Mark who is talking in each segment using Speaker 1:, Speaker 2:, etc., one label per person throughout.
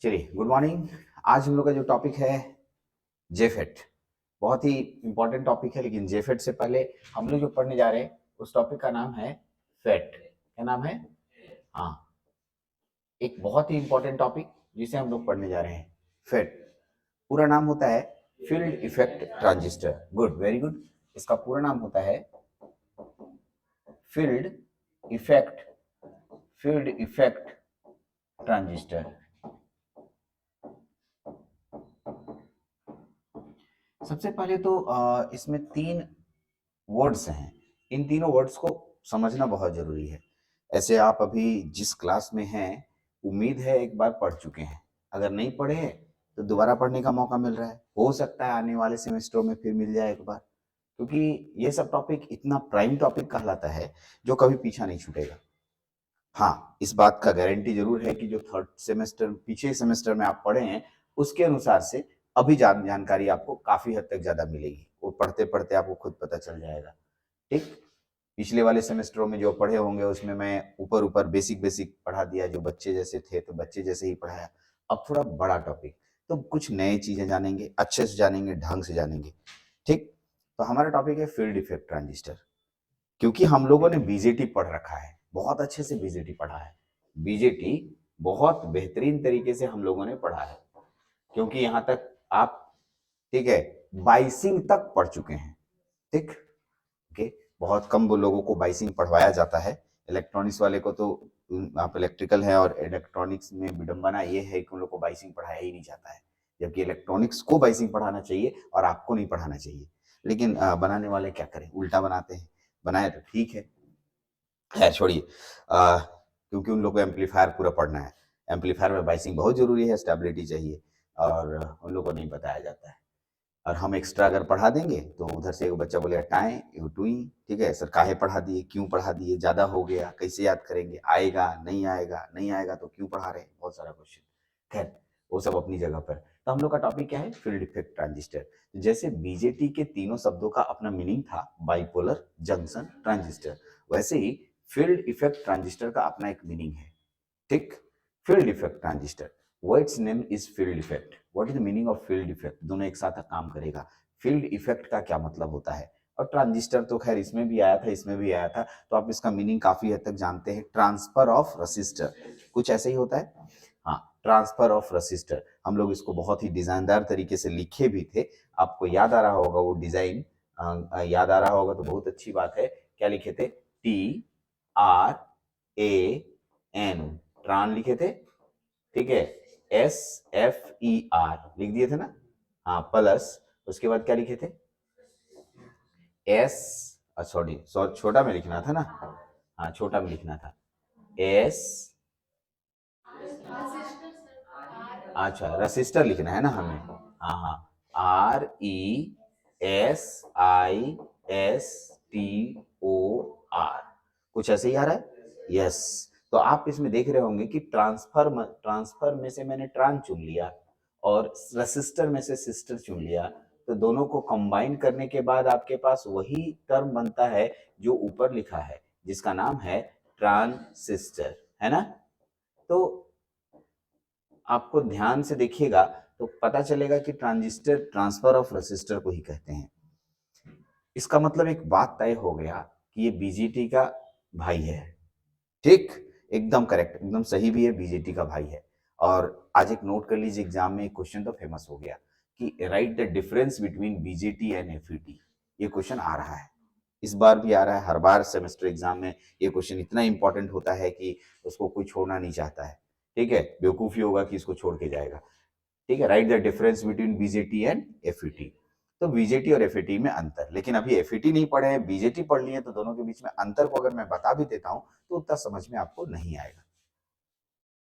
Speaker 1: चलिए, good morning. आज हम लोग का जो टॉपिक है जेफेट, बहुत ही इंपॉर्टेंट टॉपिक है। लेकिन जेफेट से पहले हम लोग जो पढ़ने जा रहे हैं उस टॉपिक का नाम है फेट। क्या नाम है? हाँ, एक बहुत ही इंपॉर्टेंट टॉपिक जिसे हम लोग पढ़ने जा रहे हैं, फेट। पूरा नाम होता है field effect transistor. Good, very good. इसका पूरा नाम होता है field effect field effect transistor. सबसे पहले तो इसमें तीन वर्ड्स हैं। इन तीनों वर्ड्स को समझना बहुत जरूरी है। ऐसे आप अभी जिस क्लास में हैं, उम्मीद है एक बार पढ़ चुके हैं। अगर नहीं पढ़े हैं तो दोबारा पढ़ने का मौका मिल रहा है। हो सकता है आने वाले सेमेस्टरों में फिर मिल जाए एक बार, क्योंकि ये सब टॉपिक इतना प्राइम टॉपिक कहलाता है जो कभी पीछा नहीं छूटेगा। हाँ, इस बात का गारंटी जरूर है कि जो थर्ड सेमेस्टर पिछले सेमेस्टर में आप पढ़े हैं उसके अनुसार से अभी जानकारी आपको काफी हद तक ज्यादा मिलेगी। वो पढ़ते पढ़ते आपको खुद पता चल जाएगा। ठीक, पिछले वाले सेमेस्टरों में जो पढ़े होंगे उसमें मैं ऊपर ऊपर बेसिक बेसिक पढ़ा दिया, जो बच्चे जैसे थे तो बच्चे जैसे ही पढ़ाया। अब थोड़ा बड़ा टॉपिक, तो कुछ नए चीजें जानेंगे, अच्छे से जानेंगे, ढंग से जानेंगे। ठीक, तो हमारा टॉपिक है फील्ड इफेक्ट ट्रांजिस्टर। क्योंकि हम लोगों ने बीजेटी पढ़ रखा है, बहुत अच्छे से बीजेटी पढ़ा है। बीजेटी बहुत बेहतरीन तरीके से हम लोगों ने पढ़ा है, क्योंकि यहाँ तक आप, ठीक है, बाइसिंग तक पढ़ चुके हैं। ठीक, ओके। बहुत कम वो लोगों को बाइसिंग पढ़वाया जाता है। इलेक्ट्रॉनिक्स वाले को तो, आप इलेक्ट्रिकल है और इलेक्ट्रॉनिक्स में विडंबना ये है कि उन लोग को बाइसिंग पढ़ाया ही नहीं जाता है, जबकि इलेक्ट्रॉनिक्स को बाइसिंग पढ़ाना चाहिए और आपको नहीं पढ़ाना चाहिए। लेकिन बनाने वाले क्या करें, उल्टा बनाते हैं। बनाए तो ठीक है, खैर छोड़िए। क्योंकि उन लोग को एम्पलीफायर पूरा पढ़ना है। एम्पलीफायर में बाइसिंग बहुत जरूरी है, स्टेबिलिटी चाहिए, और उन लोग को नहीं बताया जाता है। और हम एक्स्ट्रा अगर पढ़ा देंगे तो उधर से एक बच्चा बोलेगा टाएं एगो टुई। ठीक है सर, काहे पढ़ा दिए, क्यों पढ़ा दिए, ज्यादा हो गया, कैसे याद करेंगे, आएगा नहीं आएगा, नहीं आएगा तो क्यों पढ़ा रहे हैं, बहुत सारा क्वेश्चन। खैर, वो सब अपनी जगह पर। तो हम लोग का टॉपिक क्या है, फील्ड इफेक्ट ट्रांजिस्टर। जैसे बीजेटी के तीनों शब्दों का अपना मीनिंग था, बाइपोलर, जंक्शन, ट्रांजिस्टर, वैसे ही फील्ड इफेक्ट ट्रांजिस्टर का अपना एक मीनिंग है। ठीक, field effect transistor, words name is field effect. What is the meaning of field effect, दोनों एक साथ काम करेगा। फील्ड इफेक्ट का क्या मतलब होता है, और ट्रांजिस्टर तो खैर इसमें भी आया था, इसमें भी आया था, तो आप इसका मीनिंग काफी हद तक जानते हैं। ट्रांसफर ऑफ रसिस्टर, कुछ ऐसे ही होता है। हाँ, ट्रांसफर ऑफ रसिस्टर, हम लोग इसको बहुत ही डिजाइनदार तरीके से लिखे भी थे। आपको याद आ रहा होगा वो डिजाइन, याद आ रहा होगा तो बहुत अच्छी बात है। क्या लिखे थे, TRAN, ट्रान लिखे थे। ठीक है, SFER लिख दिए थे ना। हाँ, प्लस उसके बाद क्या लिखे थे, एस, सॉरी सॉरी, छोटा में लिखना था ना। हाँ, छोटा में लिखना था, एस, अच्छा रसिस्टर लिखना है ना हमें। हाँ हाँ, RESISTOR, कुछ ऐसे ही आ रहा है। यस, तो आप इसमें देख रहे होंगे कि ट्रांसफर में से मैंने ट्रांस चुन लिया और रसिस्टर में से सिस्टर चुन लिया। तो दोनों को कंबाइन करने के बाद आपके पास वही टर्म बनता है जो ऊपर लिखा है, जिसका नाम है ट्रांसिस्टर, है ना। तो आपको ध्यान से देखिएगा तो पता चलेगा कि ट्रांजिस्टर ट्रांसफर ऑफ रेसिस्टर को ही कहते हैं। इसका मतलब एक बात तय हो गया कि ये बीजेटी का भाई है। ठीक, एकदम करेक्ट, एकदम सही भी है, बीजेटी का भाई है। और आज एक नोट कर लीजिए, एग्जाम में एक क्वेश्चन तो फेमस हो गया कि right the difference between BJT and FET. ये क्वेश्चन आ रहा है, इस बार भी आ रहा है। हर बार सेमेस्टर एग्जाम में ये क्वेश्चन इतना इंपॉर्टेंट होता है कि उसको कोई छोड़ना नहीं चाहता है। ठीक है, बेवकूफी होगा कि इसको छोड़ के जाएगा। ठीक है, right the difference between BJT and FET. तो बीजेटी और एफईटी में अंतर, लेकिन अभी एफईटी नहीं पढ़े हैं, बीजेटी पढ़ लिए, तो दोनों के बीच में अंतर को अगर मैं बता भी देता हूं तो उतना समझ में आपको नहीं आएगा।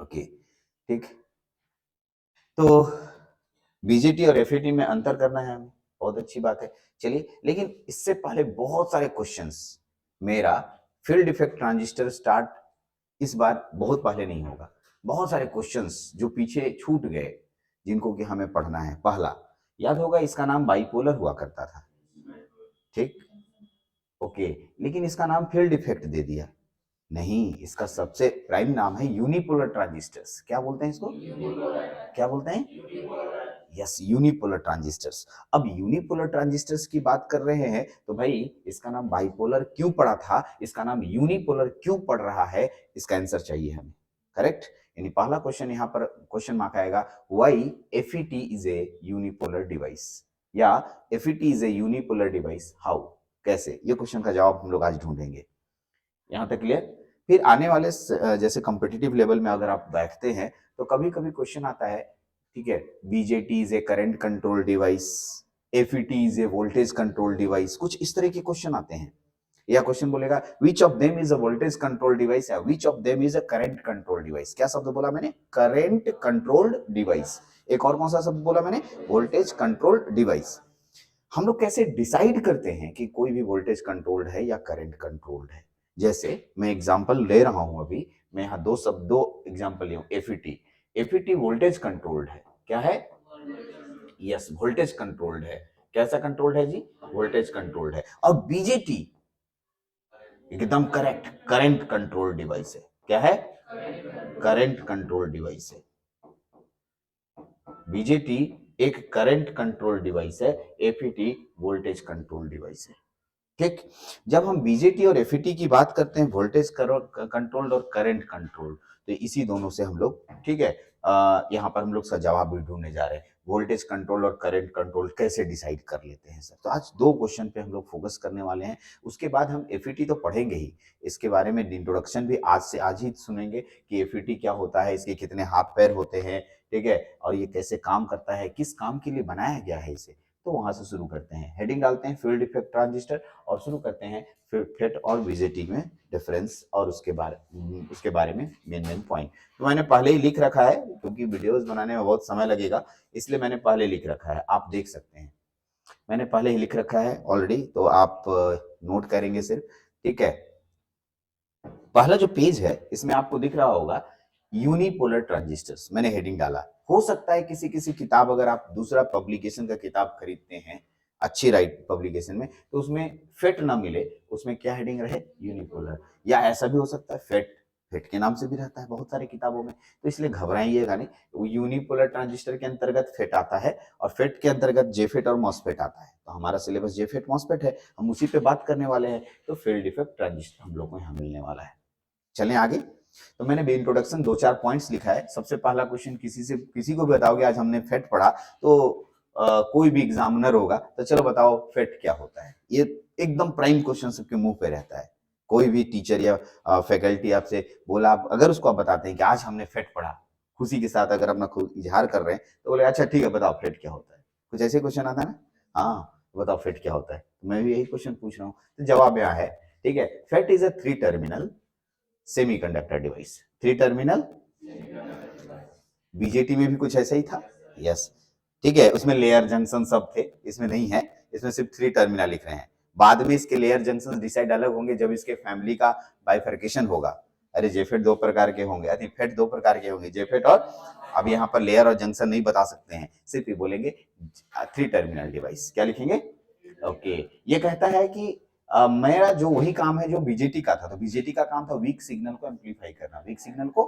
Speaker 1: ओके, ठीक। तो बीजेटी और एफईटी में अंतर करना है हमें, बहुत अच्छी बात है। चलिए, लेकिन इससे पहले बहुत सारे क्वेश्चंस, मेरा फील्ड इफेक्ट ट्रांजिस्टर स्टार्ट इस बार बहुत पहले नहीं होगा। बहुत सारे क्वेश्चंस जो पीछे छूट गए, जिनको कि हमें पढ़ना है। पहला, याद होगा इसका नाम बाइपोलर हुआ करता था। ठीक, ओके, लेकिन इसका नाम फील्ड इफेक्ट दे दिया। नहीं, इसका सबसे प्राइम नाम है यूनिपोलर ट्रांजिस्टर्स। क्या बोलते हैं इसको? क्या बोलते हैं? Yes, unipolar transistors. अब यूनिपोलर ट्रांजिस्टर्स की बात कर रहे हैं तो भाई इसका नाम बाइपोलर क्यों पड़ा था, इसका नाम यूनिपोलर क्यों पड़ रहा है, इसका आंसर चाहिए हमें। करेक्ट, यानी पहला क्वेश्चन यहाँ पर क्वेश्चन मार्क आएगा, why FET is a unipolar device, या FET is a unipolar device, how, कैसे, ये क्वेश्चन का जवाब हम लोग आज ढूंढेंगे। यहाँ तक क्लियर? फिर आने वाले जैसे कॉम्पिटिटिव लेवल में अगर आप बैठते हैं तो कभी कभी क्वेश्चन आता है, ठीक है, BJT is a current control device, FET is a voltage control device, कुछ इस तरह के क्वेश्चन आते हैं। या क्वेश्चन बोलेगा which of them is a voltage control device, या which of them is a current control device. क्या शब्द बोला मैंने? Current controlled device. एक और कौन सा शब्द बोला मैंने? Voltage controlled device. हम लोग कैसे डिसाइड करते हैं कि कोई भी वोल्टेज कंट्रोल्ड है या करंट कंट्रोल्ड है? जैसे मैं एग्जांपल ले रहा हूं, अभी मैं यहाँ दो एग्जांपल लिया हूं। एफईटी, एफईटी वोल्टेज कंट्रोल्ड है। क्या है? यस, वोल्टेज कंट्रोल्ड है। कैसा कंट्रोल्ड है जी? वोल्टेज कंट्रोल्ड है। और बीजेटी एकदम करेक्ट, करंट कंट्रोल डिवाइस है। क्या है? करंट कंट्रोल डिवाइस है। बीजेटी एक करंट कंट्रोल डिवाइस है, एफईटी वोल्टेज कंट्रोल डिवाइस है। ठीक, जब हम बीजेटी और एफईटी की बात करते हैं, वोल्टेज कंट्रोल्ड और करंट कंट्रोल्ड, तो इसी दोनों से हम लोग, ठीक है, यहाँ पर हम लोग इसका जवाब भी ढूंढने जा रहे हैं। वोल्टेज कंट्रोल और करंट कंट्रोल कैसे डिसाइड कर लेते हैं सर? तो आज दो क्वेश्चन पे हम लोग फोकस करने वाले हैं। उसके बाद हम एफईटी तो पढ़ेंगे ही, इसके बारे में इंट्रोडक्शन भी आज से आज ही सुनेंगे कि एफईटी क्या होता है, इसके कितने हाथ पैर होते हैं, ठीक है, और ये कैसे काम करता है, किस काम के लिए बनाया गया है इसे। तो वहां से शुरू करते हैं, हेडिंग डालते हैं फील्ड इफेक्ट ट्रांजिस्टर, और शुरू करते हैं फिर फेट और बीजेटी में डिफरेंस, और उसके बारे में मेन पॉइंट। तो मैंने पहले ही लिख रखा है, क्योंकि वीडियोस बनाने में बहुत समय लगेगा, इसलिए मैंने पहले लिख रखा है, आप देख सकते हैं मैंने पहले ही लिख रखा है ऑलरेडी, तो आप नोट करेंगे सिर्फ, ठीक है। पहला जो पेज है इसमें आपको दिख रहा होगा यूनिपोलर ट्रांजिस्टर्स, मैंने हेडिंग डाला। हो सकता है किसी किसी किताब, अगर आप दूसरा पब्लिकेशन का किताब खरीदते हैं अच्छी राइट पब्लिकेशन में, तो उसमें फेट ना मिले, उसमें क्या हेडिंग रहे? यूनिपोलर। या ऐसा भी हो सकता है फेट, फेट के नाम से भी रहता है बहुत सारी किताबों में, तो इसलिए घबराइएगा नहीं। वो यूनिपोलर ट्रांजिस्टर के अंतर्गत फेट आता है, और फेट के अंतर्गत जेफेट और मॉसफेट आता है। तो हमारा सिलेबस जेफेट मॉसफेट है, हम उसी पे बात करने वाले हैं। तो फील्ड इफेक्ट ट्रांजिस्टर हम लोग को यहाँ मिलने वाला है। चलें आगे। तो मैंने भी इंट्रोडक्शन 2-4 पॉइंट्स लिखा है। सबसे पहला क्वेश्चन किसी को भी बताओगे, आज हमने फेट पढ़ा, तो कोई भी एग्जामिनर होगा तो चलो बताओ फेट क्या होता है। ये एकदम प्राइम क्वेश्चन सबके मुंह पे रहता है। कोई भी टीचर या फैकल्टी आपसे बोला, अगर उसको आप बताते हैं कि आज हमने फेट पढ़ा, खुशी के साथ अगर अपना खुद इजहार कर रहे हैं, तो बोले अच्छा ठीक है बताओ फेट क्या होता है। कुछ ऐसे क्वेश्चन आता है ना, हाँ बताओ फेट क्या होता है। तो मैं भी यही क्वेश्चन पूछ रहा हूँ, तो जवाब यहाँ है, ठीक है। FET is a 3 terminal semiconductor device. 3 terminal, BJT में भी कुछ ऐसा ही था, यस, ठीक है। उसमें लेयर जंक्शन सब थे, इसमें नहीं है, इसमें सिर्फ 3 टर्मिनल लिख रहे हैं। बाद में इसके लेयर जंक्शन डिसाइड अलग होंगे जब इसके फैमिली का बाइफर्केशन होगा। अरे जेफेट 2 प्रकार के होंगे, अरे फेट 2 प्रकार के होंगे, जेफेट और, अब यहाँ पर लेयर और जंक्शन नहीं बता सकते हैं, सिर्फ ये बोलेंगे 3 टर्मिनल डिवाइस। क्या लिखेंगे? ओके। ये कहता है कि मेरा जो वही काम है जो बीजेटी का था। तो बीजेटी का काम था वीक सिग्नल को एम्पलीफाई करना, वीक सिग्नल को,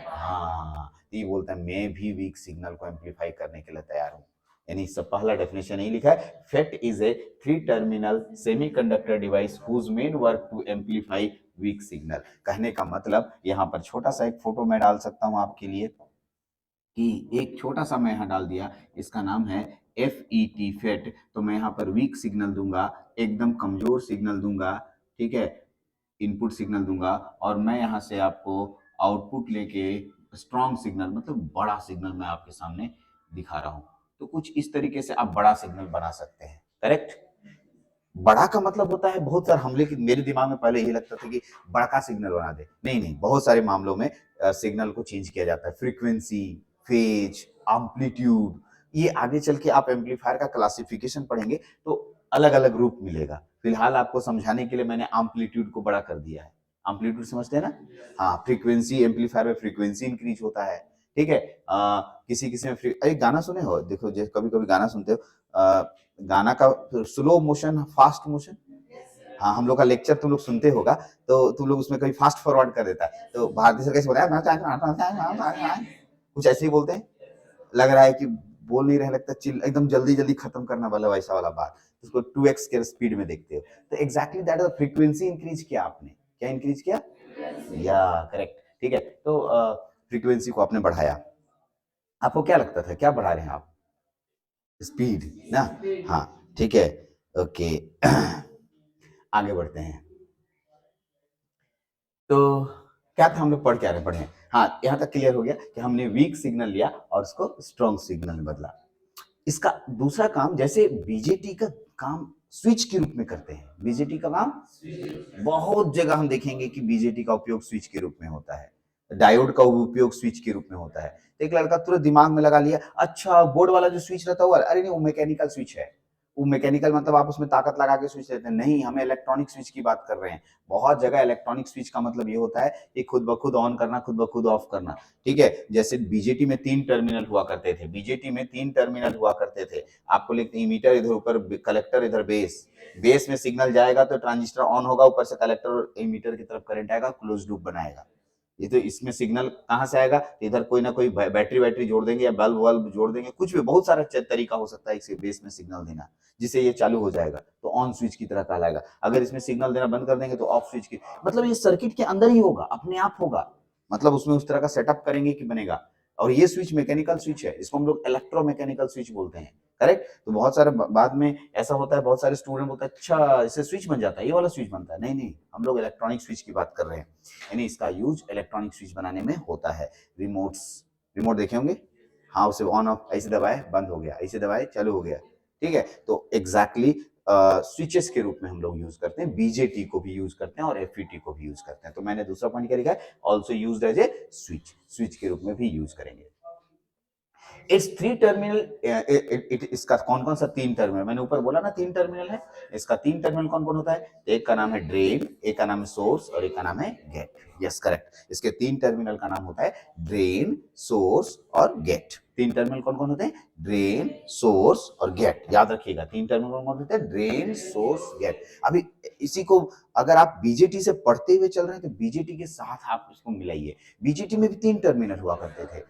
Speaker 1: हाँ, ये बोलता है मैं भी वीक सिग्नल को एम्पलीफाई करने के लिए तैयार हूं। यानी सब पहला डेफिनेशन यही लिखा है, FET is a 3 terminal semiconductor device whose main work to amplify weak signal. कहने का मतलब, यहाँ पर छोटा सा एक फोटो मैं डाल सकता हूं आपके लिए, कि एक छोटा सा मैं यहाँ डाल दिया, इसका नाम है FET फेट। तो मैं यहाँ पर वीक सिग्नल दूंगा, एकदम कमजोर सिग्नल दूंगा, ठीक है, इनपुट सिग्नल दूंगा, और मैं यहाँ से आपको आउटपुट लेके स्ट्रॉन्ग सिग्नल, मतलब बड़ा सिग्नल मैं आपके सामने दिखा रहा हूँ। तो कुछ इस तरीके से आप बड़ा सिग्नल बना सकते हैं। करेक्ट, बड़ा का मतलब होता है बहुत सारे, हम लेकिन मेरे दिमाग में पहले यही लगता था कि बड़ा सिग्नल बना दे, नहीं नहीं, बहुत सारे मामलों में सिग्नल को चेंज किया जाता है, फ्रीक्वेंसी, फेज, एम्पलीट्यूड। ये आगे चल के आप एम्पलीफायर का क्लासिफिकेशन पढ़ेंगे तो अलग अलग रूप मिलेगा। फिलहाल आपको समझाने के लिए मैंने एम्पलीट्यूड को बड़ा कर दिया है। एम्पलीट्यूड समझते हैं ना? हाँ, फ्रीक्वेंसी, एम्पलीफायर में फ्रीक्वेंसी इंक्रीज होता है, ठीक है। किसी किसी में अरे गाना सुने हो, देखो कभी कभी गाना सुनते हो, गाना का स्लो मोशन फास्ट मोशन, हाँ, हम लोग का लेक्चर तुम लोग सुनते होगा, तो तुम लोग उसमें कभी फास्ट फॉरवर्ड कर देता है, तो भारतीय सर कैसे बोलते हैं, कुछ ऐसे ही बोलते हैं, लग रहा है कि बोल नहीं रहे, लगता है चिल एकदम जल्दी जल्दी खत्म करना वाला वैसा वाला बात, उसको 2x के स्पीड में देखते हो। तो exactly that is frequency increase किया आपने, क्या इंक्रीज किया, या करेक्ट, ठीक है। तो फ्रीक्वेंसी को आपने बढ़ाया, आपको क्या लगता था क्या बढ़ा रहे हैं आप, स्पीड ना, हाँ ठीक है, ओके। आगे बढ़ते हैं, तो क्या था हम लोग पढ़ क्या रहे पढ़े, हाँ यहाँ तक क्लियर हो गया कि हमने वीक सिग्नल लिया और उसको स्ट्रॉन्ग सिग्नल में बदला। इसका दूसरा काम, जैसे बीजेटी का काम स्विच के रूप में करते हैं, बीजेटी का काम बहुत जगह हम देखेंगे कि बीजेटी का उपयोग स्विच के रूप में होता है, डायोड का उपयोग स्विच के रूप में होता है। तो एक लड़का तुरंत दिमाग में लगा लिया, अच्छा बोर्ड वाला जो स्विच रहता है, अरे नहीं वो मैकेनिकल स्विच है, वो मैकेनिकल मतलब आप उसमें ताकत लगा के स्विच देते हैं, नहीं हमें इलेक्ट्रॉनिक स्विच की बात कर रहे हैं। बहुत जगह इलेक्ट्रॉनिक स्विच का मतलब ये होता है कि खुद ब खुद ऑन करना, खुद ब खुद ऑफ करना, ठीक है। जैसे बीजेटी में 3 टर्मिनल हुआ करते थे, बीजेटी में 3 टर्मिनल हुआ करते थे, आपको लिखते इमीटर इधर ऊपर, कलेक्टर इधर बेस, बेस में सिग्नल जाएगा तो ट्रांजिस्टर ऑन होगा, ऊपर से कलेक्टर और एमीटर की तरफ करंट आएगा, क्लोज लूप बनाएगा। ये तो इसमें सिग्नल कहां से आएगा, इधर कोई ना कोई बैटरी बैटरी जोड़ देंगे या बल्ब वल्ब जोड़ देंगे, कुछ भी बहुत सारा तरीका हो सकता है इसे बेस में सिग्नल देना, जिससे ये चालू हो जाएगा तो ऑन स्विच की तरह कहलाएगा। अगर इसमें सिग्नल देना बंद कर देंगे तो ऑफ स्विच की, मतलब ये सर्किट के अंदर ही होगा, अपने आप होगा, मतलब उसमें उस तरह का सेटअप करेंगे कि बनेगा। और ये स्विच मैकेनिकल स्विच है, इसको हम लोग इलेक्ट्रोमैकेनिकल स्विच बोलते हैं, करेक्ट। तो बहुत सारे बाद में ऐसा होता है, बहुत सारे स्टूडेंट बोलते हैं अच्छा इससे स्विच बन जाता है, ये वाला स्विच बनता है, नहीं नहीं, हम लोग इलेक्ट्रॉनिक स्विच की बात कर रहे हैं, यानी इसका यूज इलेक्ट्रॉनिक स्विच बनाने में होता है। रिमोट्स, रिमोट देखे होंगे, हाँ उसे ऑन ऑफ ऐसे दबाए बंद हो गया, ऐसे दबाए चालू हो गया, ठीक है। तो एग्जैक्टली स्विचेस के रूप में हम लोग यूज करते हैं, बीजेटी को भी यूज करते हैं और एफईटी को भी यूज करते हैं। तो मैंने दूसरा पॉइंट क्या लिखा है, also used as a switch, switch के रूप में भी यूज करेंगे। इट्स 3 टर्मिनल, इसका कौन कौन सा 3 टर्मिनल, मैंने ऊपर बोला ना 3 टर्मिनल है, इसका 3 टर्मिनल कौन कौन होता है, एक का नाम है ड्रेन, एक का नाम है सोर्स और एक का नाम है गेट, यस करेक्ट। इसके 3 टर्मिनल का नाम होता है ड्रेन, सोर्स और गेट। 3 टर्मिनल कौन कौन होते हैं, ड्रेन, सोर्स और गेट, याद रखिएगा 3 टर्मिनल कौन कौन होते हैं, ड्रेन, सोर्स, गेट। अभी इसी को अगर आप बीजेटी से पढ़ते हुए चल रहे हैं तो बीजेटी के साथ आप इसको मिलाइए, बीजेटी में भी 3 टर्मिनल हुआ करते थे,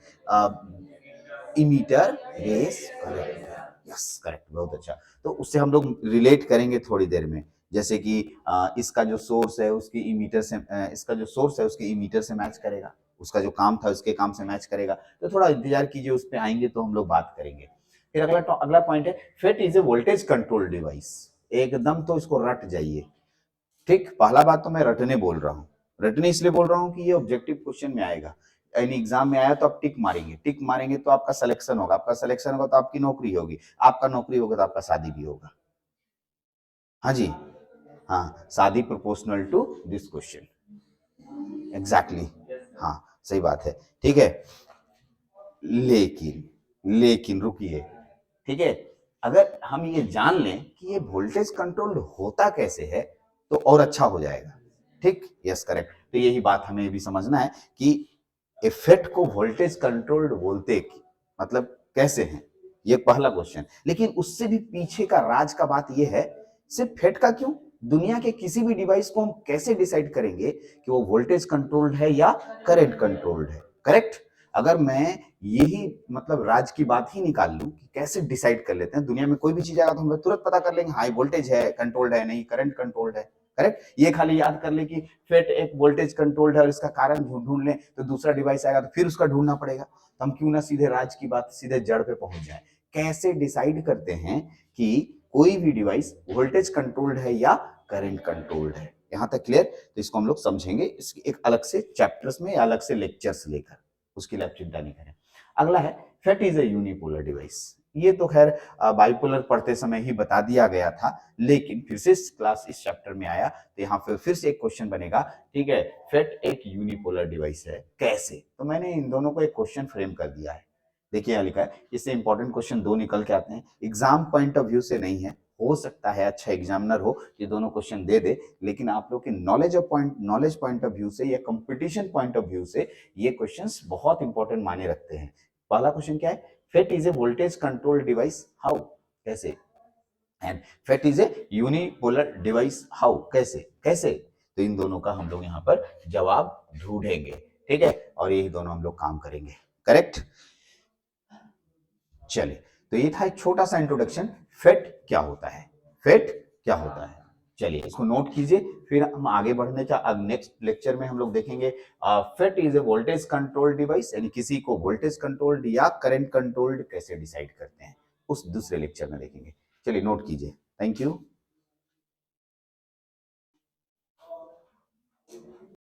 Speaker 1: emitter, base, collector, yes correct, बहुत अच्छा। तो उससे हम लोग रिलेट करेंगे थोड़ी देर में, जैसे कि इसका जो सोर्स है उसकी इमीटर से, इसका जो सोर्स है उसके इमीटर से मैच करेगा, उसका जो काम था उसके काम से मैच करेगा। तो थोड़ा इंतजार कीजिए, उस पर आएंगे तो हम लोग बात करेंगे। फिर अगला पॉइंट है, FET is a voltage control device, एकदम तो इसको रट जाइए, ठीक। पहला बात तो मैं रटने बोल रहा हूँ, रटने इसलिए बोल रहा हूँ कि ये ऑब्जेक्टिव क्वेश्चन में आएगा, यानी एग्जाम में आया तो आप टिक मारेंगे, टिक मारेंगे तो आपका सिलेक्शन होगा, आपका सिलेक्शन होगा तो आपकी नौकरी होगी, आपका नौकरी होगा तो आपका शादी भी होगा। हाँ जी, हाँ शादी proportional to this question, exactly, हाँ सही बात है, ठीक है। लेकिन लेकिन रुकिए, ठीक है, अगर हम ये जान लें कि ये वोल्टेज कंट्रोल होता कैसे है तो और अच्छा हो जाएगा, ठीक, यस करेक्ट। तो यही बात हमें भी समझना है कि इफेक्ट को वोल्टेज कंट्रोल्ड बोलते मतलब कैसे हैं, ये पहला क्वेश्चन। लेकिन उससे भी पीछे का राज का बात ये है, सिर्फ फेट का क्यों, दुनिया के किसी भी डिवाइस को हम कैसे डिसाइड करेंगे कि वो वोल्टेज कंट्रोल्ड है या करंट कंट्रोल्ड है, करेक्ट। अगर मैं यही मतलब राज की बात ही निकाल लूं कि कैसे डिसाइड कर लेते हैं, दुनिया में कोई भी चीज आएगा तो हम तुरंत पता कर लेंगे, हाई वोल्टेज है कंट्रोल्ड है, नहीं करंट कंट्रोल्ड है, करेक्ट। ये खाली याद कर ले कि फेट एक वोल्टेज कंट्रोल्ड है और इसका कारण ढूंढ लें तो दूसरा डिवाइस आएगा तो फिर उसका ढूंढना पड़ेगा, तो हम क्यों ना सीधे राज की बात, सीधे जड़ पे पहुंच जाए। कैसे डिसाइड करते हैं कि कोई भी डिवाइस वोल्टेज कंट्रोल्ड है या करंट कंट्रोल्ड है, यहां तक क्लियर। तो इसको हम लोग समझेंगे इसकी एक अलग से चैप्टर्स में या अलग से लेक्चर्स लेकर, उसकी लिए चिंता नहीं करें। अगला है FET is a unipolar device, ये तो खैर बाइपोलर पढ़ते समय ही बता दिया गया था, लेकिन फिर से क्लास इस चैप्टर में आया तो यहाँ फिर से एक क्वेश्चन बनेगा, ठीक है। फेट एक यूनिपोलर डिवाइस है कैसे, तो मैंने इन दोनों को एक क्वेश्चन फ्रेम कर दिया है, देखिए यहाँ लिखा है, इससे इंपॉर्टेंट क्वेश्चन 2 निकल के आते हैं, एग्जाम पॉइंट ऑफ व्यू से नहीं है, हो सकता है अच्छा एग्जामिनर हो ये दोनों क्वेश्चन दे दे, लेकिन आप लोग के नॉलेज पॉइंट ऑफ व्यू से या कंपटीशन पॉइंट ऑफ व्यू से ये क्वेश्चंस बहुत इंपॉर्टेंट माने रखते हैं। पहला क्वेश्चन क्या है, FET is a voltage control device, how, कैसे, and FET is a unipolar device. How, कैसे कैसे? तो इन दोनों का हम लोग यहाँ पर जवाब ढूंढेंगे, ठीक है, और यही दोनों हम लोग काम करेंगे। करेक्ट। चलिए, तो ये था एक छोटा सा इंट्रोडक्शन, फेट क्या होता है, फेट क्या होता है। चलिए इसको नोट कीजिए, फिर हम आगे बढ़ने का अब नेक्स्ट लेक्चर में हम लोग देखेंगे FET is a voltage control device, यानी किसी को वोल्टेज कंट्रोल्ड या करंट कंट्रोल्ड कैसे डिसाइड करते हैं, उस दूसरे लेक्चर में देखेंगे। चलिए नोट कीजिए। Thank you.